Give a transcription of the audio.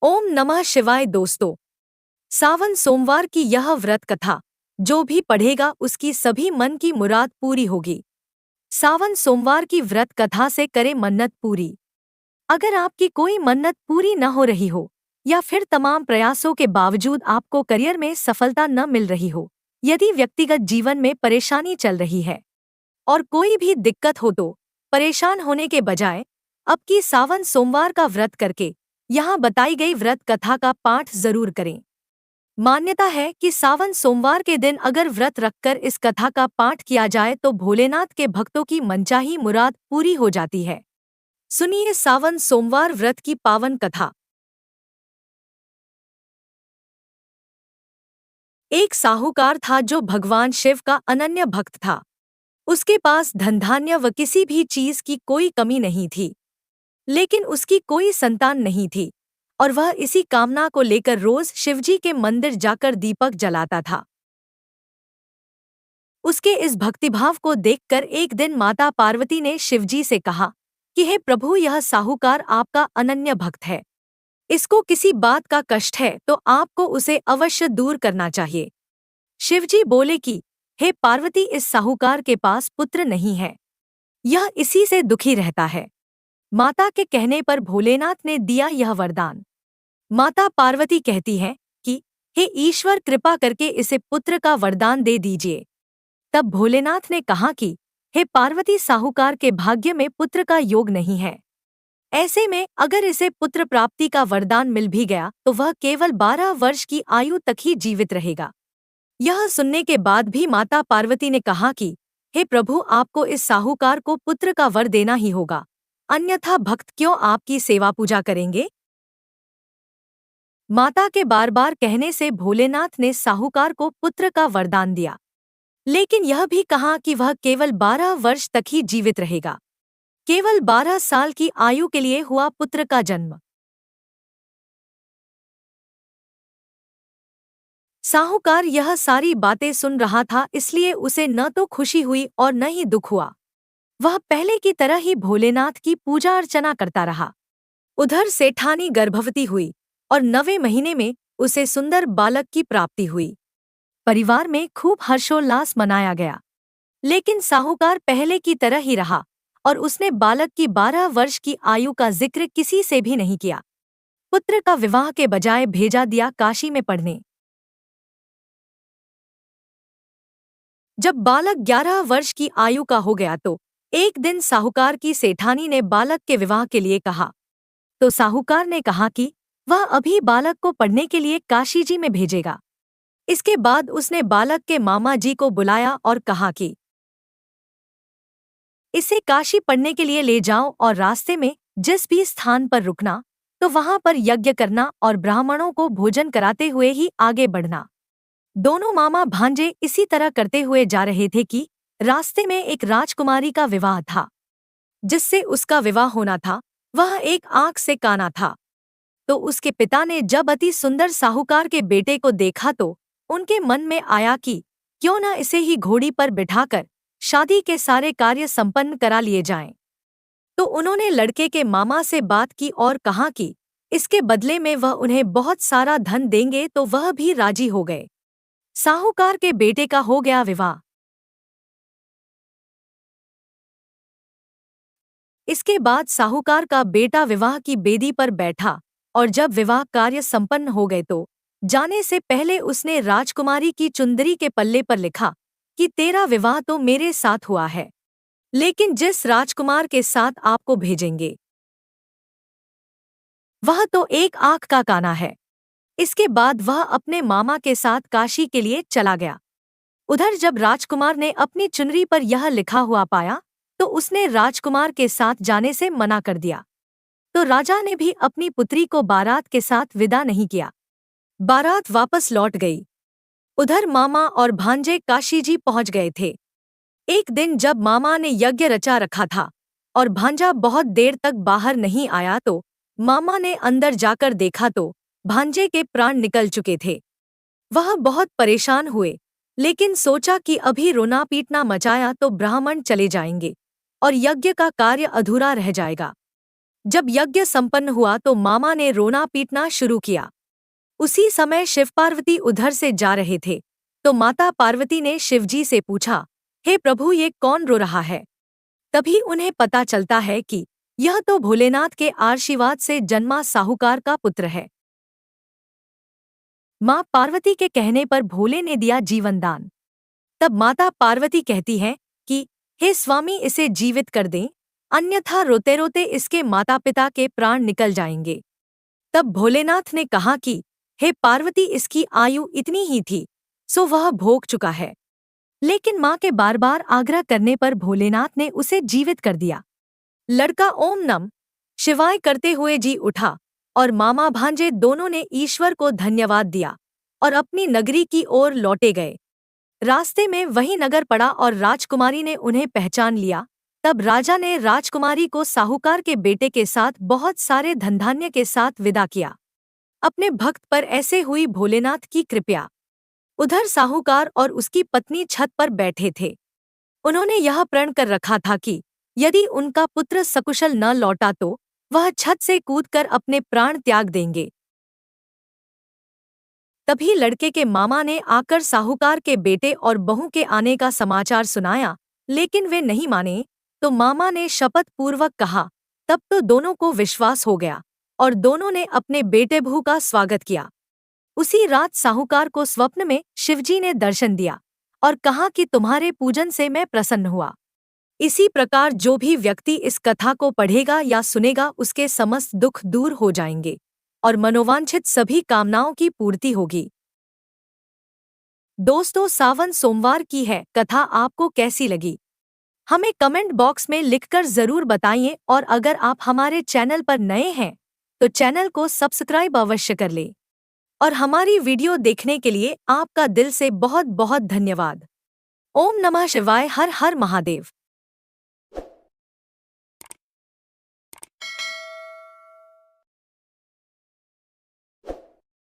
ओम नमः शिवाय दोस्तों। सावन सोमवार की यह व्रत कथा जो भी पढ़ेगा उसकी सभी मन की मुराद पूरी होगी। सावन सोमवार की व्रत कथा से करे मन्नत पूरी। अगर आपकी कोई मन्नत पूरी न हो रही हो या फिर तमाम प्रयासों के बावजूद आपको करियर में सफलता न मिल रही हो, यदि व्यक्तिगत जीवन में परेशानी चल रही है और कोई भी दिक्कत हो तो परेशान होने के बजाय अब की सावन सोमवार का व्रत करके यहाँ बताई गई व्रत कथा का पाठ जरूर करें। मान्यता है कि सावन सोमवार के दिन अगर व्रत रखकर इस कथा का पाठ किया जाए तो भोलेनाथ के भक्तों की मनचाही मुराद पूरी हो जाती है। सुनिए सावन सोमवार व्रत की पावन कथा। एक साहूकार था जो भगवान शिव का अनन्य भक्त था। उसके पास धन धान्य व किसी भी चीज की कोई कमी नहीं थी, लेकिन उसकी कोई संतान नहीं थी और वह इसी कामना को लेकर रोज शिवजी के मंदिर जाकर दीपक जलाता था। उसके इस भक्तिभाव को देखकर एक दिन माता पार्वती ने शिवजी से कहा कि हे प्रभु, यह साहूकार आपका अनन्य भक्त है, इसको किसी बात का कष्ट है तो आपको उसे अवश्य दूर करना चाहिए। शिवजी बोले कि हे पार्वती, इस साहूकार के पास पुत्र नहीं है, यह इसी से दुखी रहता है। माता के कहने पर भोलेनाथ ने दिया यह वरदान। माता पार्वती कहती है कि हे ईश्वर, कृपा करके इसे पुत्र का वरदान दे दीजिए। तब भोलेनाथ ने कहा कि हे पार्वती, साहूकार के भाग्य में पुत्र का योग नहीं है। ऐसे में अगर इसे पुत्र प्राप्ति का वरदान मिल भी गया तो वह केवल 12 वर्ष की आयु तक ही जीवित रहेगा। यह सुनने के बाद भी माता पार्वती ने कहा कि हे प्रभु, आपको इस साहूकार को पुत्र का वर देना ही होगा, अन्यथा भक्त क्यों आपकी सेवा पूजा करेंगे। माता के बार बार कहने से भोलेनाथ ने साहूकार को पुत्र का वरदान दिया, लेकिन यह भी कहा कि वह केवल 12 वर्ष तक ही जीवित रहेगा। केवल 12 साल की आयु के लिए हुआ पुत्र का जन्म। साहूकार यह सारी बातें सुन रहा था, इसलिए उसे न तो खुशी हुई और न ही दुख हुआ। वह पहले की तरह ही भोलेनाथ की पूजा अर्चना करता रहा। उधर सेठानी गर्भवती हुई और 9वें महीने में उसे सुंदर बालक की प्राप्ति हुई। परिवार में खूब हर्षोल्लास मनाया गया, लेकिन साहूकार पहले की तरह ही रहा और उसने बालक की 12 वर्ष की आयु का जिक्र किसी से भी नहीं किया। पुत्र का विवाह के बजाय भेजा दिया काशी में पढ़ने। जब बालक 11 वर्ष की आयु का हो गया तो एक दिन साहूकार की सेठानी ने बालक के विवाह के लिए कहा, तो साहूकार ने कहा कि वह अभी बालक को पढ़ने के लिए काशी जी में भेजेगा। इसके बाद उसने बालक के मामा जी को बुलाया और कहा कि इसे काशी पढ़ने के लिए ले जाओ और रास्ते में जिस भी स्थान पर रुकना तो वहां पर यज्ञ करना और ब्राह्मणों को भोजन कराते हुए ही आगे बढ़ना। दोनों मामा भांजे इसी तरह करते हुए जा रहे थे कि रास्ते में एक राजकुमारी का विवाह था। जिससे उसका विवाह होना था वह एक आंख से काना था। तो उसके पिता ने जब अति सुंदर साहूकार के बेटे को देखा तो उनके मन में आया कि क्यों न इसे ही घोड़ी पर बिठाकर शादी के सारे कार्य संपन्न करा लिए जाएं। तो उन्होंने लड़के के मामा से बात की और कहा कि इसके बदले में वह उन्हें बहुत सारा धन देंगे, तो वह भी राजी हो गए। साहूकार के बेटे का हो गया विवाह। इसके बाद साहूकार का बेटा विवाह की बेदी पर बैठा और जब विवाह कार्य संपन्न हो गए तो जाने से पहले उसने राजकुमारी की चुंदरी के पल्ले पर लिखा कि तेरा विवाह तो मेरे साथ हुआ है, लेकिन जिस राजकुमार के साथ आपको भेजेंगे वह तो एक आंख का काना है। इसके बाद वह अपने मामा के साथ काशी के लिए चला गया। उधर जब राजकुमार ने अपनी चुनरी पर यह लिखा हुआ पाया तो उसने राजकुमार के साथ जाने से मना कर दिया। तो राजा ने भी अपनी पुत्री को बारात के साथ विदा नहीं किया। बारात वापस लौट गई। उधर मामा और भांजे काशी जी पहुंच गए थे। एक दिन जब मामा ने यज्ञ रचा रखा था और भांजा बहुत देर तक बाहर नहीं आया तो मामा ने अंदर जाकर देखा तो भांजे के प्राण निकल चुके थे। वह बहुत परेशान हुए, लेकिन सोचा कि अभी रोना पीटना मचाया तो ब्राह्मण चले जाएंगे और यज्ञ का कार्य अधूरा रह जाएगा। जब यज्ञ संपन्न हुआ तो मामा ने रोना पीटना शुरू किया। उसी समय शिव पार्वती उधर से जा रहे थे, तो माता पार्वती ने शिवजी से पूछा, हे प्रभु, ये कौन रो रहा है? तभी उन्हें पता चलता है कि यह तो भोलेनाथ के आशीर्वाद से जन्मा साहूकार का पुत्र है। मां पार्वती के कहने पर भोले ने दिया जीवन दान। तब माता पार्वती कहती है कि हे स्वामी, इसे जीवित कर दें, अन्यथा रोते रोते इसके माता पिता के प्राण निकल जाएंगे। तब भोलेनाथ ने कहा कि हे पार्वती, इसकी आयु इतनी ही थी, सो वह भोग चुका है। लेकिन मां के बार बार आग्रह करने पर भोलेनाथ ने उसे जीवित कर दिया। लड़का ओम नमः शिवाय करते हुए जी उठा और मामा भांजे दोनों ने ईश्वर को धन्यवाद दिया और अपनी नगरी की ओर लौटे गए। रास्ते में वही नगर पड़ा और राजकुमारी ने उन्हें पहचान लिया। तब राजा ने राजकुमारी को साहूकार के बेटे के साथ बहुत सारे धनधान्य के साथ विदा किया। अपने भक्त पर ऐसे हुई भोलेनाथ की कृपा। उधर साहूकार और उसकी पत्नी छत पर बैठे थे। उन्होंने यह प्रण कर रखा था कि यदि उनका पुत्र सकुशल न लौटा तो वह छत से कूदकर अपने प्राण त्याग देंगे। तभी लड़के के मामा ने आकर साहूकार के बेटे और बहू के आने का समाचार सुनाया, लेकिन वे नहीं माने। तो मामा ने शपथ पूर्वक कहा। तब तो दोनों को विश्वास हो गया और दोनों ने अपने बेटे बहू का स्वागत किया। उसी रात साहूकार को स्वप्न में शिवजी ने दर्शन दिया और कहा कि तुम्हारे पूजन से मैं प्रसन्न हुआ। इसी प्रकार जो भी व्यक्ति इस कथा को पढ़ेगा या सुनेगा उसके समस्त दुख दूर हो जाएंगे और मनोवांछित सभी कामनाओं की पूर्ति होगी। दोस्तों, सावन सोमवार की है कथा आपको कैसी लगी? हमें कमेंट बॉक्स में लिखकर जरूर बताइए और अगर आप हमारे चैनल पर नए हैं तो चैनल को सब्सक्राइब अवश्य कर लें। और हमारी वीडियो देखने के लिए आपका दिल से बहुत बहुत धन्यवाद। ओम नमः शिवाय। हर हर महादेव।